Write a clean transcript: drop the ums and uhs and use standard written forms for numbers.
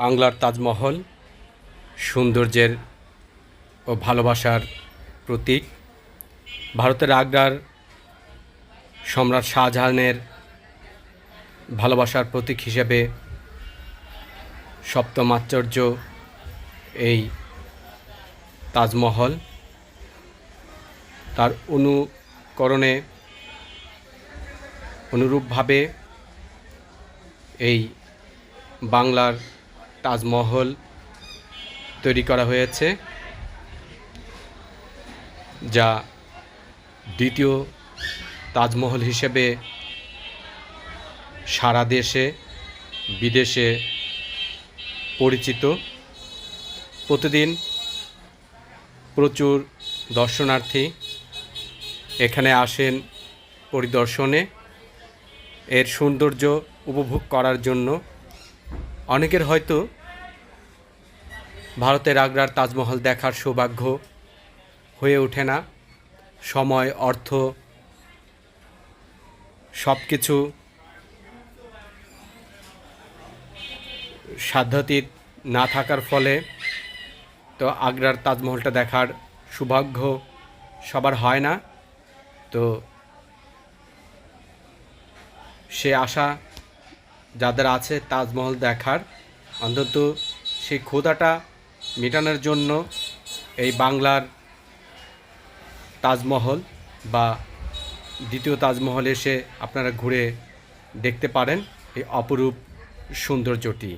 বাংলার তাজমহল সৌন্দর্যের ও ভালোবাসার প্রতীক। ভারতের আগ্রার সম্রাট শাহজাহানের ভালোবাসার প্রতীক হিসেবে সপ্তম আশ্চর্য এই তাজমহল। তার অনুরূপভাবে এই বাংলার তাজমহল তৈরি করা হয়েছে, যা দ্বিতীয় তাজমহল হিসেবে সারা দেশে বিদেশে পরিচিত। প্রতিদিন প্রচুর দর্শনার্থী এখানে আসেন পরিদর্শনে, এর সৌন্দর্য উপভোগ করার জন্য। অনেকের হয়তো ভারতের আগ্রার তাজমহল দেখার সৌভাগ্য হয়ে ওঠে না, সময় অর্থ সব কিছু সাধ্যাতীত না থাকার ফলে তো আগ্রার তাজমহলটা দেখার সৌভাগ্য সবার হয় না। তো সে আশা যাদের আছে তাজমহল দেখার, অন্তত সেই ক্ষুধাটা মেটানোর জন্য এই বাংলার তাজমহল বা দ্বিতীয় তাজমহল এসে আপনারা ঘুরে দেখতে পারেন এই অপরূপ সৌন্দর্যটি।